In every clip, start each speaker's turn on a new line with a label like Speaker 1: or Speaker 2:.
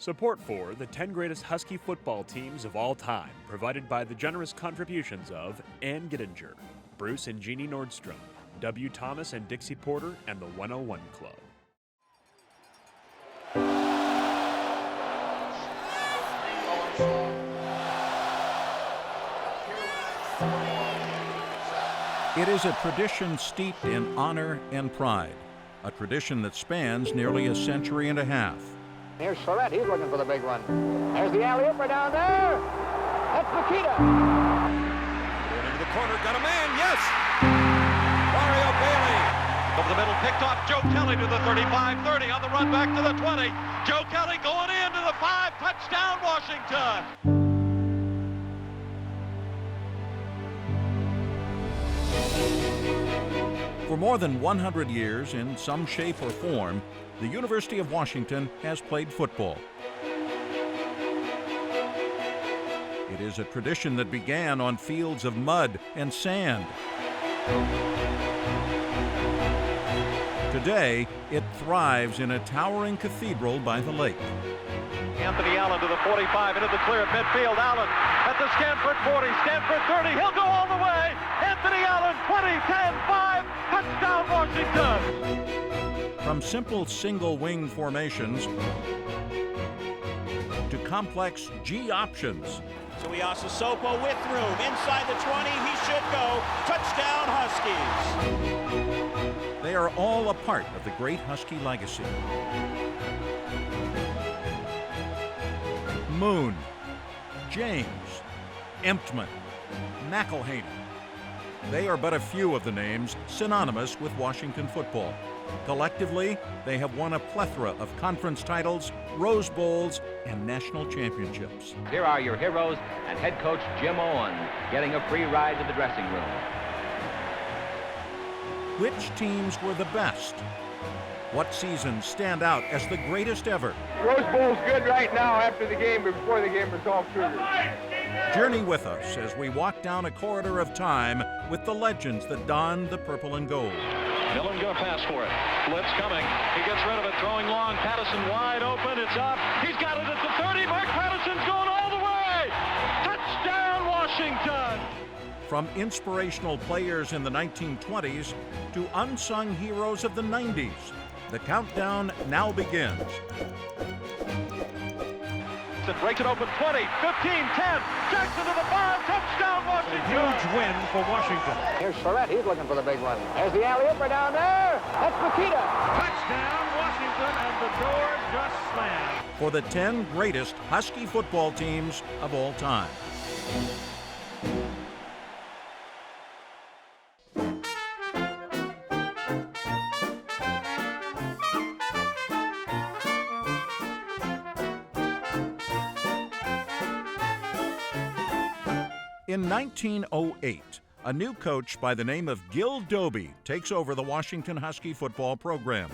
Speaker 1: Support for the 10 greatest Husky football teams of all time, provided by the generous contributions of Ann Gittinger, Bruce and Jeannie Nordstrom, W. Thomas and Dixie Porter, and the 101 Club.
Speaker 2: It is a tradition steeped in honor and pride, a tradition that spans nearly a century and a half.
Speaker 3: Here's Surratt, he's looking for the big one. There's the alley-ooper down there. That's Makita.
Speaker 4: Going into the corner, got a man, yes! Mario Bailey. Over the middle, picked off Joe Kelly to the 35-30 on the run back to the 20. Joe Kelly going into the 5, touchdown Washington.
Speaker 2: For more than 100 years, in some shape or form, the University of Washington has played football. It is a tradition that began on fields of mud and sand. Today, it thrives in a towering cathedral by the lake.
Speaker 4: Anthony Allen to the 45, into the clear at midfield. Allen at the Stanford 40, Stanford 30, he'll go all the way. Anthony Allen, 20, 10, 5, touchdown Washington.
Speaker 2: From simple single-wing formations to complex G options.
Speaker 5: Tuiasa Sopo with room, inside the 20, he should go. Touchdown Huskies.
Speaker 2: They are all a part of the great Husky legacy. Moon, James, Emptman, McElhaney. They are but a few of the names synonymous with Washington football. Collectively, they have won a plethora of conference titles, Rose Bowls, and national championships.
Speaker 6: Here are your heroes and head coach Jim Owen getting a free ride to the dressing room.
Speaker 2: Which teams were the best? What seasons stand out as the greatest ever?
Speaker 3: Rose Bowl's good right now after the game, but before the game it's all Cougars.
Speaker 2: Journey with us as we walk down a corridor of time with the legends that donned the purple and gold.
Speaker 4: Dillon gonna pass for it. Blitz coming. He gets rid of it, throwing long. Patterson wide open. It's up. He's got it at the 30. Mark Patterson's going all the way. Touchdown, Washington.
Speaker 2: From inspirational players in the 1920s to unsung heroes of the 90s, the countdown now begins.
Speaker 4: It breaks it open 20, 15, 10. Jackson to the 5. Touchdown, Washington.
Speaker 5: A huge win for Washington.
Speaker 3: Here's Surratt, he's looking for the big one. There's the alley-ooper down there. That's Makita.
Speaker 5: Touchdown Washington, and the door just slammed.
Speaker 2: For the 10 greatest Husky football teams of all time. In 1908, a new coach by the name of Gil Dobie takes over the Washington Husky football program.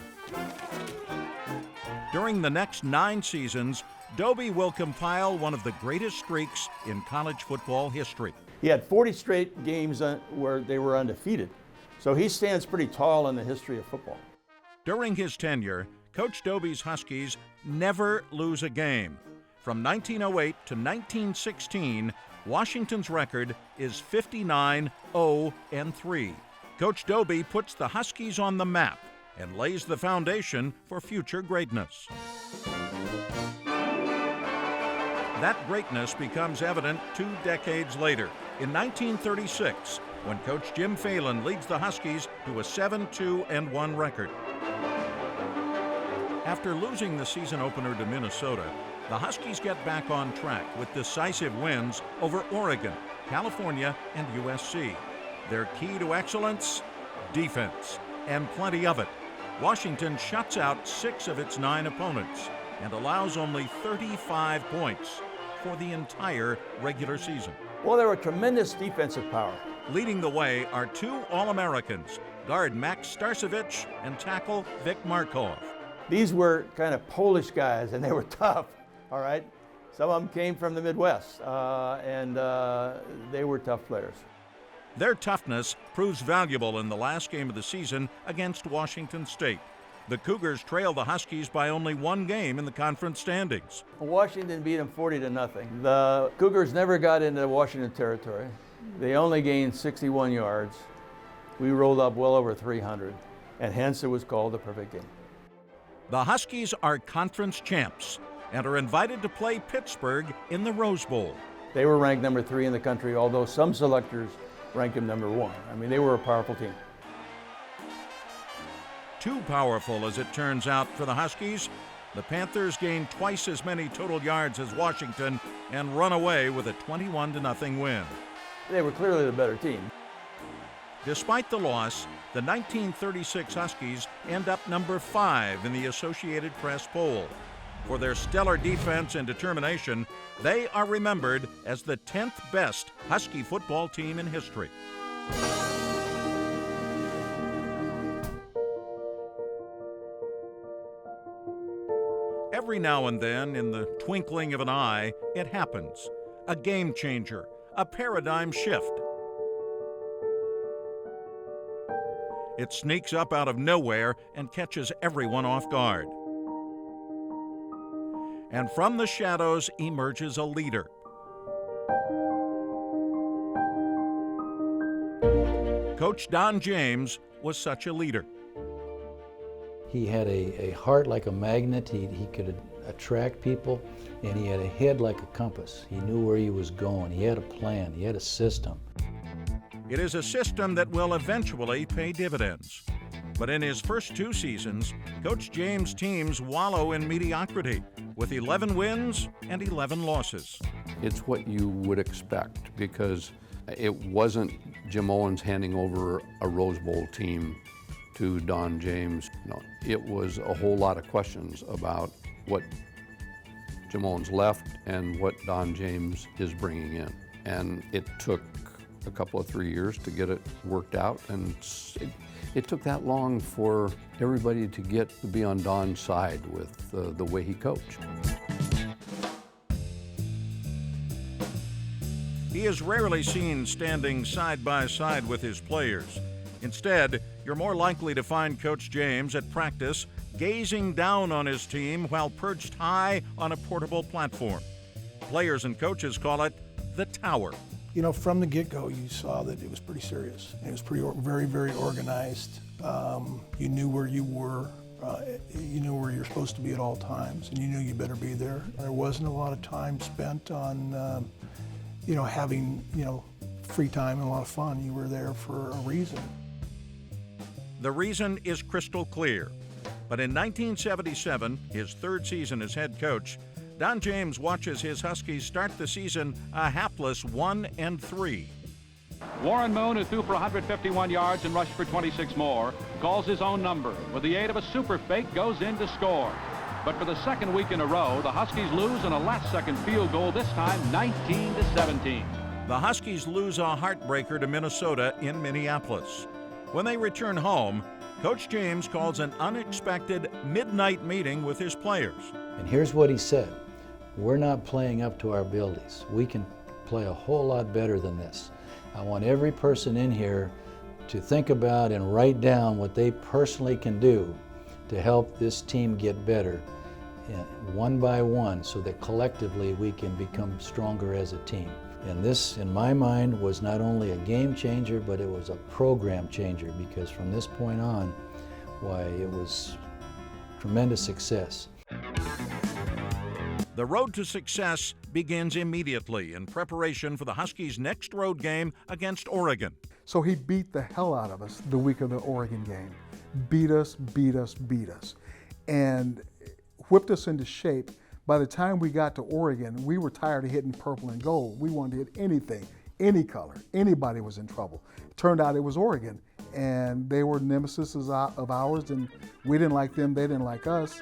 Speaker 2: During the next 9 seasons, Dobie will compile one of the greatest streaks in college football history.
Speaker 7: He had 40 straight games where they were undefeated, so he stands pretty tall in the history of football.
Speaker 2: During his tenure, Coach Dobie's Huskies never lose a game. From 1908 to 1916, Washington's record is 59-0-3. Coach Dobie puts the Huskies on the map and lays the foundation for future greatness. That greatness becomes evident 2 decades later, in 1936, when Coach Jim Phelan leads the Huskies to a 7-2-1 record. After losing the season opener to Minnesota, the Huskies get back on track with decisive wins over Oregon, California, and USC. Their key to excellence? Defense, and plenty of it. Washington shuts out 6 of its 9 opponents and allows only 35 points for the entire regular season.
Speaker 7: Well, they were tremendous defensive power.
Speaker 2: Leading the way are 2 All-Americans, guard Max Starcevich and tackle Vic Markov.
Speaker 7: These were kind of Polish guys, and they were tough, all right? Some of them came from the Midwest, and they were tough players.
Speaker 2: Their toughness proves valuable in the last game of the season against Washington State. The Cougars trail the Huskies by only one game in the conference standings.
Speaker 7: Washington beat them 40-0. The Cougars never got into Washington territory. They only gained 61 yards. We rolled up well over 300, and hence it was called the perfect game.
Speaker 2: The Huskies are conference champs and are invited to play Pittsburgh in the Rose Bowl.
Speaker 7: They were ranked number 3 in the country, although some selectors ranked them number 1. I mean, they were a powerful team.
Speaker 2: Too powerful, as it turns out, for the Huskies. The Panthers gained twice as many total yards as Washington and run away with a 21-0 win.
Speaker 7: They were clearly the better team.
Speaker 2: Despite the loss, the 1936 Huskies end up number 5 in the Associated Press poll. For their stellar defense and determination, they are remembered as the 10th best Husky football team in history. Every now and then, in the twinkling of an eye, it happens. A game changer, a paradigm shift. It sneaks up out of nowhere and catches everyone off guard. And from the shadows emerges a leader. Coach Don James was such a leader.
Speaker 8: He had a heart like a magnet. He could attract people, and he had a head like a compass. He knew where he was going. He had a plan. He had a system.
Speaker 2: It is a system that will eventually pay dividends. But in his first 2 seasons, Coach James' teams wallow in mediocrity with 11 wins and 11 losses.
Speaker 9: It's what you would expect, because it wasn't Jim Owens handing over a Rose Bowl team to Don James. No, it was a whole lot of questions about what Jim Owens left and what Don James is bringing in. And it took a couple of 3 years to get it worked out, and it took that long for everybody to be on Don's side with the way he coached.
Speaker 2: He is rarely seen standing side by side with his players. Instead, you're more likely to find Coach James at practice gazing down on his team while perched high on a portable platform. Players and coaches call it the Tower.
Speaker 10: You know, from the get-go, you saw that it was pretty serious. It was very, very organized. You knew where you were. You knew where you're supposed to be at all times, and you knew you better be there. There wasn't a lot of time spent on, having, free time and a lot of fun. You were there for a reason.
Speaker 2: The reason is crystal clear. But in 1977, his 3rd season as head coach, Don James watches his Huskies start the season a hapless 1-3.
Speaker 11: Warren Moon, who threw for 151 yards and rushed for 26 more, calls his own number. With the aid of a super fake, goes in to score. But for the 2nd week in a row, the Huskies lose in a last-second field goal, this time 19-17.
Speaker 2: The Huskies lose a heartbreaker to Minnesota in Minneapolis. When they return home, Coach James calls an unexpected midnight meeting with his players.
Speaker 8: And here's what he said: we're not playing up to our abilities. We can play a whole lot better than this. I want every person in here to think about and write down what they personally can do to help this team get better, one by one, so that collectively we can become stronger as a team. And this, in my mind, was not only a game changer, but it was a program changer, because from this point on, it was tremendous success.
Speaker 2: The road to success begins immediately in preparation for the Huskies' next road game against Oregon.
Speaker 12: So he beat the hell out of us the week of the Oregon game. Beat us, and whipped us into shape. By the time we got to Oregon, we were tired of hitting purple and gold. We wanted to hit anything, any color. Anybody was in trouble. It turned out it was Oregon, and they were nemesis of ours, and we didn't like them, they didn't like us.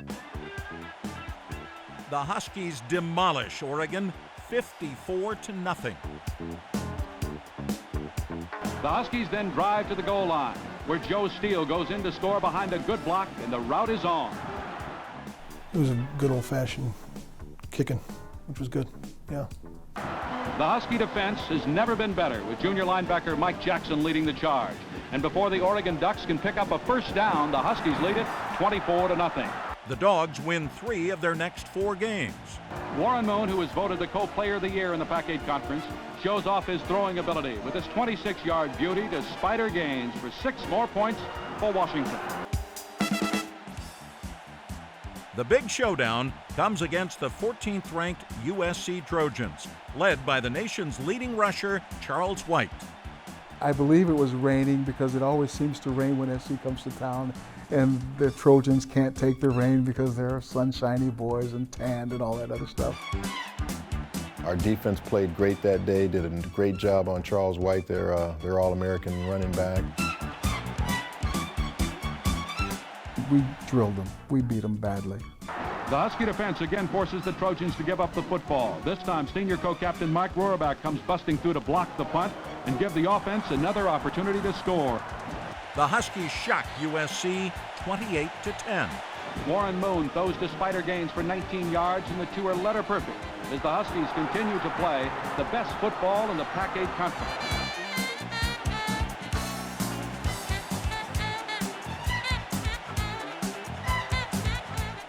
Speaker 2: The Huskies demolish Oregon 54-0.
Speaker 11: The Huskies then drive to the goal line, where Joe Steele goes in to score behind a good block, and the route is on.
Speaker 10: It was a good old-fashioned kicking, which was good, yeah.
Speaker 11: The Husky defense has never been better, with junior linebacker Mike Jackson leading the charge. And before the Oregon Ducks can pick up a first down, the Huskies lead it 24-0.
Speaker 2: The Dogs win 3 of their next 4 games.
Speaker 11: Warren Moon, who was voted the co-player of the year in the Pac-8 Conference, shows off his throwing ability with his 26-yard beauty to Spider Gaines for 6 more points for Washington.
Speaker 2: The big showdown comes against the 14th-ranked USC Trojans, led by the nation's leading rusher, Charles White.
Speaker 12: I believe it was raining because it always seems to rain when SC comes to town, and the Trojans can't take the rain because they're sunshiny boys and tanned and all that other stuff.
Speaker 13: Our defense played great that day, did a great job on Charles White, their All-American running back.
Speaker 12: We drilled them. We beat them badly.
Speaker 11: The Husky defense again forces the Trojans to give up the football. This time, senior co-captain Mike Rohrbach comes busting through to block the punt and give the offense another opportunity to score.
Speaker 2: The Huskies shock USC 28-10.
Speaker 11: Warren Moon throws to Spider Gaines for 19 yards, and the two are letter perfect as the Huskies continue to play the best football in the Pac-8 Conference.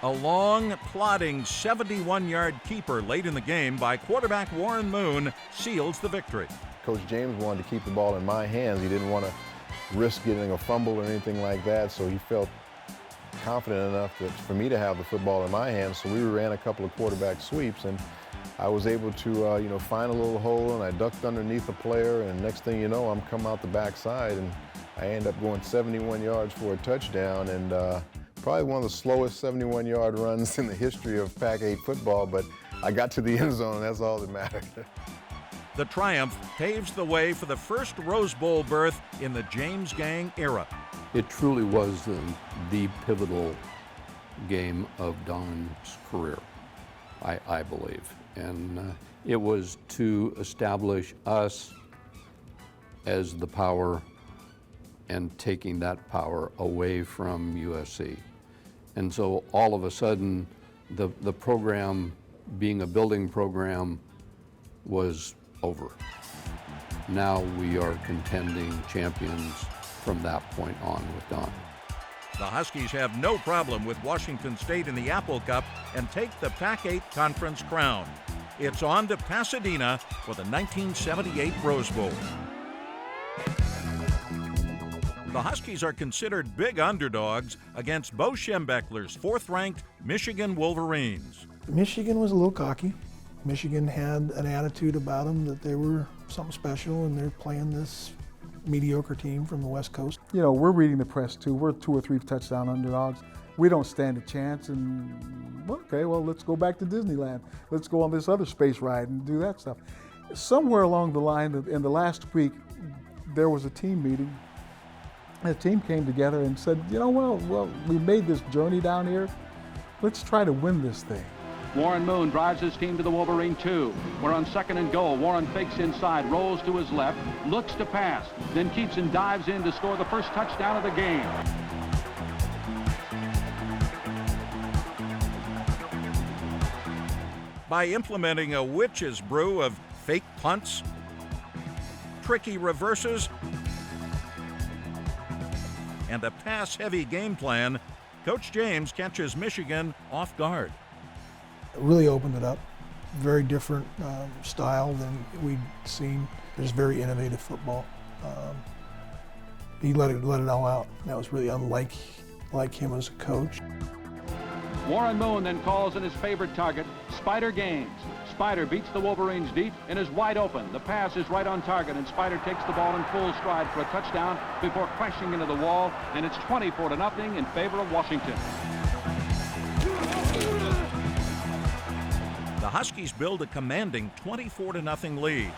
Speaker 2: A long, plodding 71-yard keeper late in the game by quarterback Warren Moon seals the victory.
Speaker 13: Coach James wanted to keep the ball in my hands. He didn't want to risk getting a fumble or anything like that, so he felt confident enough for me to have the football in my hands. So we ran a couple of quarterback sweeps, and I was able to find a little hole, and I ducked underneath a player, and next thing you know, I'm coming out the backside, and I end up going 71 yards for a touchdown, and probably one of the slowest 71-yard runs in the history of Pac-8 football, but I got to the end zone, and that's all that mattered.
Speaker 2: The triumph paves the way for the first Rose Bowl berth in the James Gang era.
Speaker 9: It truly was the pivotal game of Don's career, I believe. And it was to establish us as the power and taking that power away from USC. And so all of a sudden, the program, being a building program, was over. Now we are contending champions from that point on with Don.
Speaker 2: The Huskies have no problem with Washington State in the Apple Cup and take the Pac-8 Conference crown. It's on to Pasadena for the 1978 Rose Bowl. The Huskies are considered big underdogs against Bo Schembechler's 4th-ranked Michigan Wolverines.
Speaker 10: Michigan was a little cocky. Michigan had an attitude about them that they were something special, and they're playing this mediocre team from the West Coast.
Speaker 12: You know, we're reading the press too. We're 2 or 3 touchdown underdogs. We don't stand a chance, and okay, well, let's go back to Disneyland. Let's go on this other space ride and do that stuff. Somewhere along the line, in the last week, there was a team meeting. The team came together and said, you know, well, we made this journey down here. Let's try to win this thing.
Speaker 11: Warren Moon drives his team to the Wolverine 2. We're on 2nd and goal. Warren fakes inside, rolls to his left, looks to pass, then keeps and dives in to score the first touchdown of the game.
Speaker 2: By implementing a witch's brew of fake punts, tricky reverses, and a pass-heavy game plan, Coach James catches Michigan off guard.
Speaker 10: It really opened it up. Very different style than we'd seen. There's very innovative football. He let it all out. That was really unlike him as a coach.
Speaker 11: Warren Moon then calls in his favorite target, Spider Gaines. Spider beats the Wolverines deep and is wide open. The pass is right on target, and Spider takes the ball in full stride for a touchdown before crashing into the wall, and it's 24-0 in favor of Washington.
Speaker 2: The Huskies build a commanding 24-0 lead.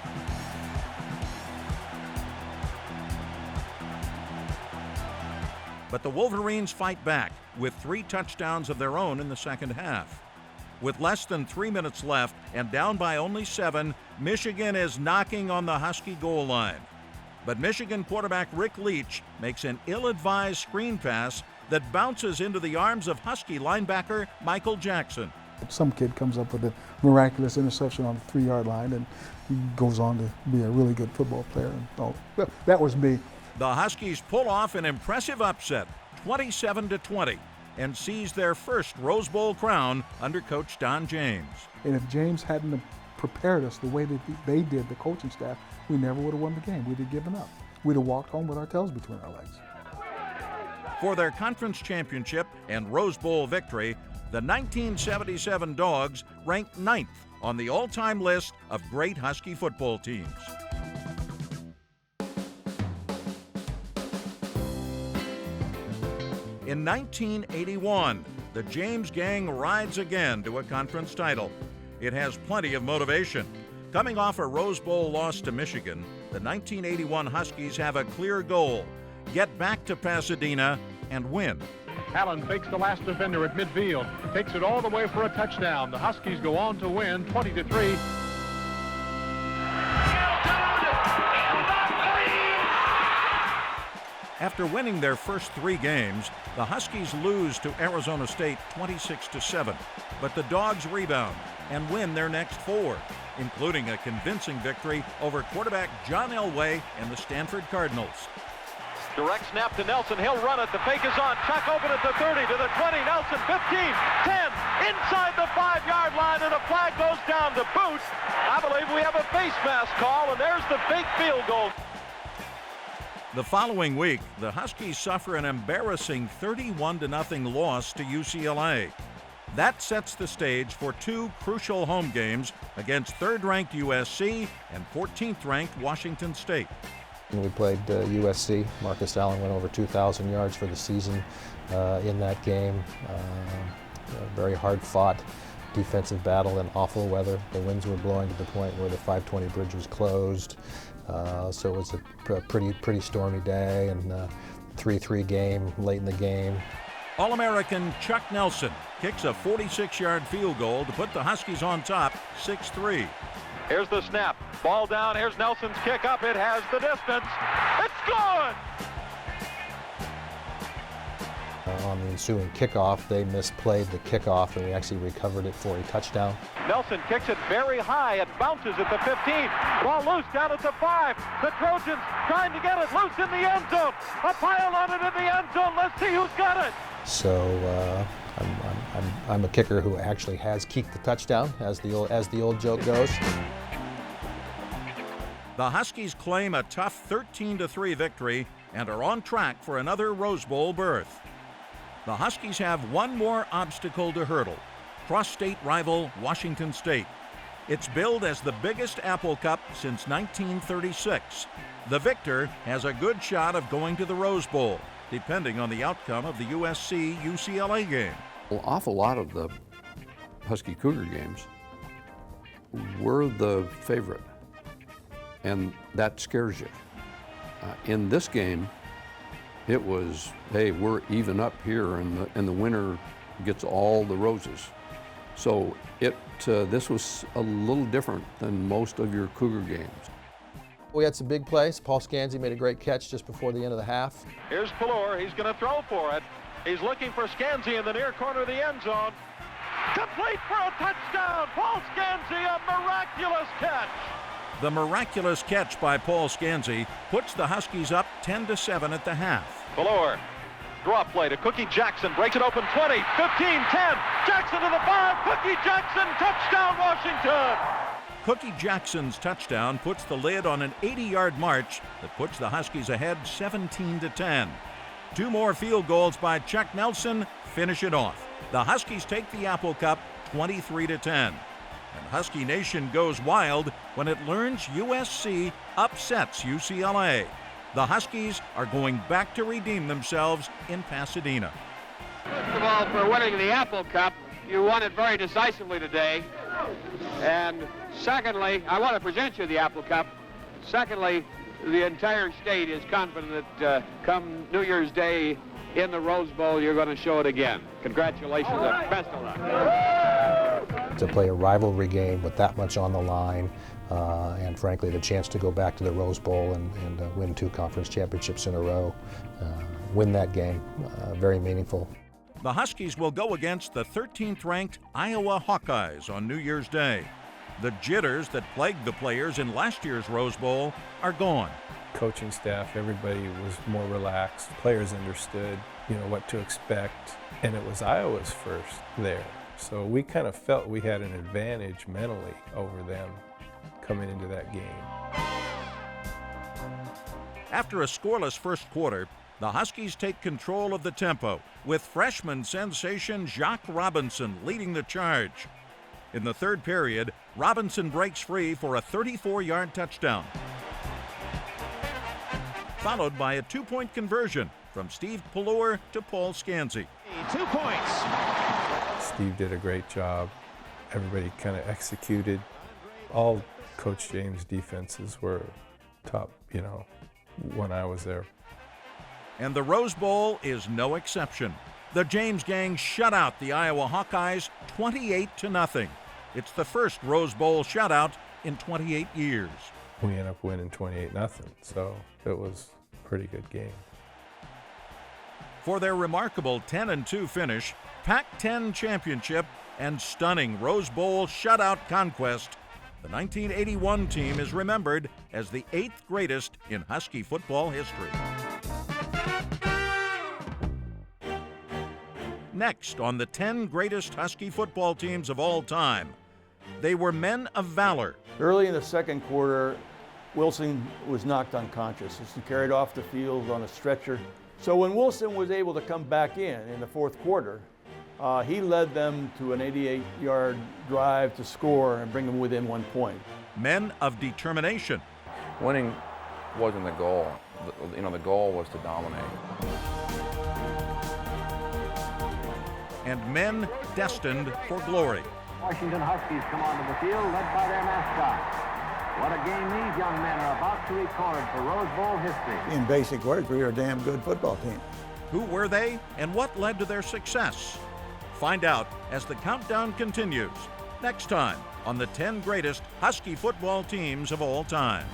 Speaker 2: But the Wolverines fight back with 3 touchdowns of their own in the second half. With less than 3 minutes left and down by only 7, Michigan is knocking on the Husky goal line. But Michigan quarterback Rick Leach makes an ill-advised screen pass that bounces into the arms of Husky linebacker Michael Jackson.
Speaker 12: Some kid comes up with a miraculous interception on the 3-yard line and he goes on to be a really good football player. Oh, that was me.
Speaker 2: The Huskies pull off an impressive upset, 27-20, and seize their first Rose Bowl crown under Coach Don James.
Speaker 12: And if James hadn't prepared us the way that they did, the coaching staff, we never would have won the game. We'd have given up. We'd have walked home with our tails between our legs.
Speaker 2: For their conference championship and Rose Bowl victory, the 1977 Dogs ranked 9th on the all-time list of great Husky football teams. In 1981, the James Gang rides again to a conference title. It has plenty of motivation. Coming off a Rose Bowl loss to Michigan, the 1981 Huskies have a clear goal: get back to Pasadena and win.
Speaker 11: Allen fakes the last defender at midfield, takes it all the way for a touchdown. The Huskies go on to win 20-3.
Speaker 2: After winning their first 3 games, the Huskies lose to Arizona State 26-7, but the Dogs rebound and win their next 4, including a convincing victory over quarterback John Elway and the Stanford Cardinals.
Speaker 4: Direct snap to Nelson. He'll run it. The fake is on. Chuck open at the 30 to the 20. Nelson 15, 10, inside the 5-yard line, and a flag goes down to boot. I believe we have a face mask call, and there's the fake field goal.
Speaker 2: The following week, the Huskies suffer an embarrassing 31-0 loss to UCLA. That sets the stage for 2 crucial home games against 3rd-ranked USC and 14th-ranked Washington State.
Speaker 14: We played USC. Marcus Allen went over 2,000 yards for the season in that game. Very hard-fought defensive battle in awful weather. The winds were blowing to the point where the 520 bridge was closed. So it was a pretty stormy day, and 3-3 game late in the game.
Speaker 2: All-American Chuck Nelson kicks a 46-yard field goal to put the Huskies on top 6-3.
Speaker 4: Here's the snap. Ball down. Here's Nelson's kick up. It has the distance. It's good!
Speaker 14: On the ensuing kickoff, they misplayed the kickoff, and we actually recovered it for a touchdown.
Speaker 4: Nelson kicks it very high. It bounces at the 15. Ball loose down at the 5. The Trojans trying to get it loose in the end zone. A pile on it in the end zone. Let's see who's got it.
Speaker 14: So I'm a kicker who actually has kicked the touchdown, as the old joke goes.
Speaker 2: The Huskies claim a tough 13-3 victory and are on track for another Rose Bowl berth. The Huskies have one more obstacle to hurdle: cross-state rival Washington State. It's billed as the biggest Apple Cup since 1936. The victor has a good shot of going to the Rose Bowl, depending on the outcome of the USC-UCLA game.
Speaker 9: An awful lot of the Husky Cougar games were the favorite, and that scares you. In this game, it was, hey, we're even up here, and the winner gets all the roses. So this was a little different than most of your Cougar games.
Speaker 14: We had some big plays. Paul Scanzi made a great catch just before the end of the half.
Speaker 4: Here's Pelor. He's going to throw for it. He's looking for Scanzi in the near corner of the end zone. Complete for a touchdown. Paul Scanzi, a miraculous catch.
Speaker 2: The miraculous catch by Paul Scanzi puts the Huskies up 10-7 at the half.
Speaker 4: Pelor, draw play to Cookie Jackson, breaks it open 20, 15, 10, Jackson to the 5, Cookie Jackson, touchdown Washington!
Speaker 2: Cookie Jackson's touchdown puts the lid on an 80-yard march that puts the Huskies ahead 17-10. 2 more field goals by Chuck Nelson finish it off. The Huskies take the Apple Cup 23-10. And Husky Nation goes wild when it learns USC upsets UCLA. The Huskies are going back to redeem themselves in Pasadena.
Speaker 3: First of all, for winning the Apple Cup, you won it very decisively today. And secondly, I want to present you the Apple Cup. Secondly, the entire state is confident that come New Year's Day in the Rose Bowl, you're going to show it again. Congratulations and best of luck.
Speaker 14: To play a rivalry game with that much on the line, and frankly, the chance to go back to the Rose Bowl and win 2 conference championships in a row, win that game, very meaningful.
Speaker 2: The Huskies will go against the 13th-ranked Iowa Hawkeyes on New Year's Day. The jitters that plagued the players in last year's Rose Bowl are gone.
Speaker 15: Coaching staff, everybody was more relaxed. Players understood. what to expect, and it was Iowa's first there. So we kind of felt we had an advantage mentally over them coming into that game.
Speaker 2: After a scoreless first quarter, the Huskies take control of the tempo, with freshman sensation Jacques Robinson leading the charge. In the third period, Robinson breaks free for a 34-yard touchdown, followed by a 2-point conversion from Steve Pellure to Paul Scanzi.
Speaker 5: 2 points.
Speaker 15: Steve did a great job. Everybody kind of executed. All Coach James' defenses were top, when I was there.
Speaker 2: And the Rose Bowl is no exception. The James gang shut out the Iowa Hawkeyes 28-0. It's the first Rose Bowl shutout in 28 years.
Speaker 15: We ended up winning 28-0, so it was a pretty good game.
Speaker 2: For their remarkable 10-2 finish, Pac-10 championship, and stunning Rose Bowl shutout conquest, the 1981 team is remembered as the 8th greatest in Husky football history. Next on the 10 greatest Husky football teams of all time, they were men of valor.
Speaker 7: Early in the second quarter, Wilson was knocked unconscious. He carried off the field on a stretcher. So when Wilson was able to come back in the fourth quarter, he led them to an 88-yard drive to score and bring them within 1 point.
Speaker 2: Men of determination.
Speaker 16: Winning wasn't the goal. The goal was to dominate.
Speaker 2: And men destined for glory.
Speaker 17: Washington Huskies come onto the field, led by their mascot. What a game these young men are about to record for Rose Bowl history.
Speaker 18: In basic words, we were a damn good football team.
Speaker 2: Who were they, and what led to their success? Find out as the countdown continues next time on the 10 greatest Husky football teams of all time.